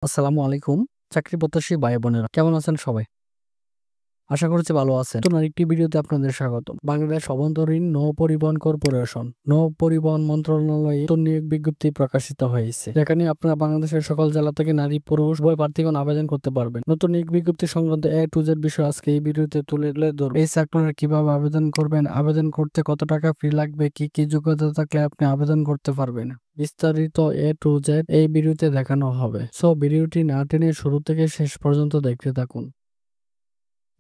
আসসালামু আলাইকুম। চাকরি প্রত্যাশী ভাই বোনেরা কেমন আছেন সবাই? আশা করছি ভালো আছেন। নতুন আরেকটি ভিডিওতে আপনাদের স্বাগতম। বাংলাদেশ অভ্যন্তরীণ নৌ পরিবহন কর্পোরেশন নৌ পরিবহন মন্ত্রণালয়ে নতুন নিয়োগ বিজ্ঞপ্তি প্রকাশিত হয়েছে, যেখানে আপনারা বাংলাদেশের সকল জেলা থেকে নারী পুরুষ উভয় প্রার্থীগণ আবেদন করতে পারবেন। নতুন নিয়োগ বিজ্ঞপ্তি সংক্রান্ত A to Z বিষয় আজকে এই ভিডিওতে তুলে ধরব। এই সার্কুলার কিভাবে আবেদন করবেন, আবেদন করতে কত টাকা ফি লাগবে, কি কি যোগ্যতা থাকলে আপনি আবেদন করতে পারবেন, বিস্তারিত A to Z এই ভিডিওতে দেখানো হবে। সো ভিডিওটি না টেনে শুরু থেকে শেষ পর্যন্ত দেখতে থাকুন।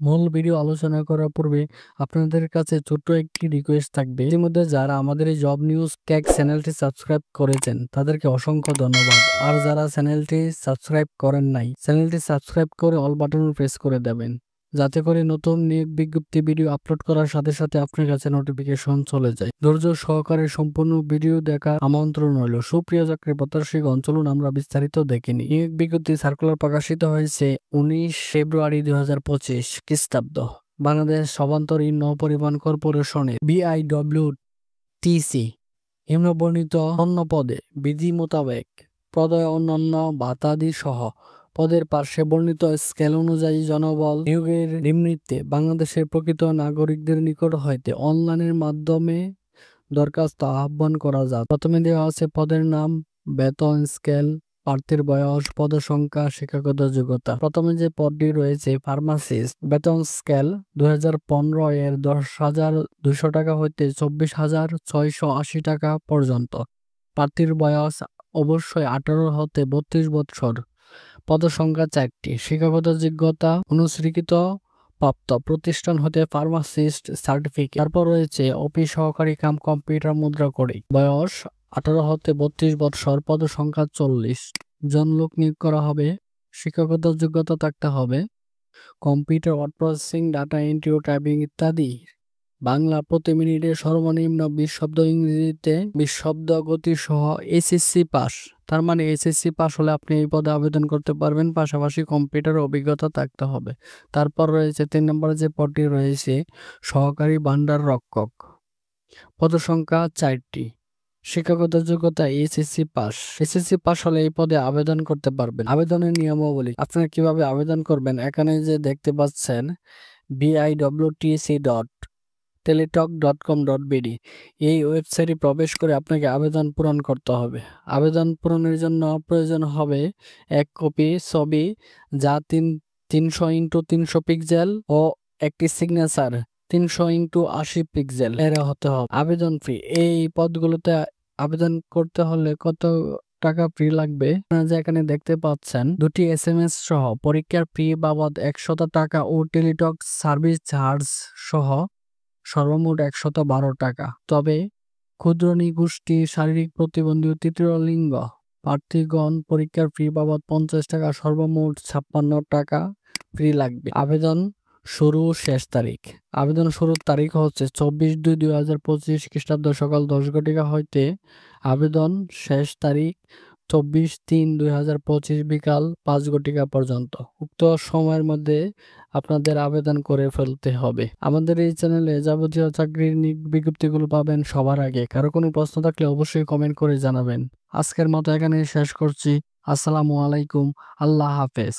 মূল ভিডিও আলোচনা করার পূর্বে আপনাদের কাছে ছোট্ট একটি রিকোয়েস্ট থাকবে। ইতিমধ্যে যারা আমাদের এই জব নিউজ ক্যাক চ্যানেলটি সাবস্ক্রাইব করেছেন তাদেরকে অসংখ্য ধন্যবাদ। আর যারা চ্যানেলটি সাবস্ক্রাইব করেন নাই, চ্যানেলটি সাবস্ক্রাইব করে অল বাটন প্রেস করে দেবেন, যাতে করে নতুন নিয়োগ বিজ্ঞপ্তি ভিডিও আপলোড করার সাথে সাথে আপনার কাছে নোটিফিকেশন চলে যায়। ধৈর্য সহকারে সম্পূর্ণ ভিডিও দেখার আমন্ত্রণ রইল। সুপ্রিয় চাকরি প্রত্যাশীগণ, চলুন আমরা বিস্তারিত দেখে নিই। নিয়োগ বিজ্ঞপ্তি সার্কুলার প্রকাশিত হয়েছে 19 ফেব্রুয়ারি 2025 খ্রিস্টাব্দ। বাংলাদেশ অভ্যন্তরীণ নৌ পরিবহন কর্পোরেশনের BIWTC নিম্নবর্ণিত অন্য পদে বিধি মোতাবেক পদে অন্যান্য ভাতাদি সহ পদের পার্শ্বে বর্ণিত স্কেল অনুযায়ী জনবল নিয়োগের নিমিত্তে বাংলাদেশের প্রকৃত নাগরিকদের নিকট হইতে অনলাইনের মাধ্যমে দরখাস্ত আহ্বান করা যায়। প্রথমে দেওয়া আছে পদের নাম, বেতন স্কেল, প্রার্থীর বয়স, পদ সংখ্যা, শিক্ষাগত যোগ্যতা। প্রথমে যে পদটি রয়েছে ফার্মাসিস্ট, বেতন স্কেল 2015 এর 10,200 টাকা হইতে 24,680 টাকা পর্যন্ত। প্রার্থীর বয়স অবশ্যই 18 হতে 32 বছর। পদ সংখ্যা 4টি। শিক্ষাগত যোগ্যতা অনুসৃত প্রাপ্ত প্রতিষ্ঠান হতে ফার্মাসিস্ট সার্টিফিকেট। তারপর রয়েছে অফিস সহকারী কাম কম্পিউটার মুদ্রা করি। বয়স 18 হতে 32 বছর। পদ সংখ্যা 40 জন লোক নিয়োগ করা হবে। শিক্ষাগত যোগ্যতা থাকতে হবে computer word processing, data entry ও টাইপিং ইত্যাদি। বাংলা প্রতি মিনিটে সর্বনিম্ন 20 শব্দ, ইংরেজিতে 20 শব্দ গতি সহ এসএসসি পাস। তার মানে এসএসসি পাস হলে আপনি এই পদে আবেদন করতে পারবেন। পাশাপাশি কম্পিউটার অভিজ্ঞতা থাকতে হবে। তারপর রয়েছে 3 নম্বরে যে পদটি রয়েছে সহকারী ভান্ডার রক্ষক। পদ সংখ্যা 4টি। শিক্ষাগত যোগ্যতা এসএসসি পাস। এসএসসি পাস হলে এই পদে আবেদন করতে পারবেন। আবেদনের নিয়মাবলী, আপনারা কিভাবে আবেদন করবেন, এখানে যে দেখতে পাচ্ছেন biwtc.teletalk.com.bd এই ওয়েবসাইটে প্রবেশ করে আপনাকে আবেদন পূরণ করতে হবে। আবেদন পূরণের জন্য প্রয়োজন হবে এক কপি ছবি যা 300x300 পিক্সেল ও একটি সিগনেচার 300x80 পিক্সেল এর হতে হবে। আবেদন ফি, এই পদগুলোতে আবেদন করতে হলে কত টাকা ফি লাগবে, আপনারা যে এখানে দেখতে পাচ্ছেন 2টি SMS সহ পরীক্ষার ফি বাবদ 100 টাকা ও টেলিটক সার্ভিস চার্জ সহ সর্বমোট 112 টাকা। তবে ক্ষুদ্র নিগোষ্ঠী, শারীরিক প্রতিবন্ধী ও তৃতীয় লিঙ্গ প্রার্থীগণ পরীক্ষার ফি বাবদ 50 টাকা, সর্বমোট 56 টাকা ফি লাগবে। আবেদন শুরু শেষ তারিখ, আবেদন শুরুর তারিখ হচ্ছে 24/2/2025 খ্রিস্টাব্দ সকাল 10 ঘটিকা হইতে আবেদন শেষ তারিখ 24/3/2025 বিকাল 5 ঘটিকা পর্যন্ত। উক্ত সময়ের মধ্যে আপনাদের আবেদন করে ফেলতে হবে। আমাদের এই চ্যানেলে যাবতীয় চাকরির বিজ্ঞপ্তিগুলো পাবেন সবার আগে। কারো কোনো প্রশ্ন থাকলে অবশ্যই কমেন্ট করে জানাবেন। আজকের মতো এখানে শেষ করছি। আসসালামু আলাইকুম, আল্লাহ হাফেজ।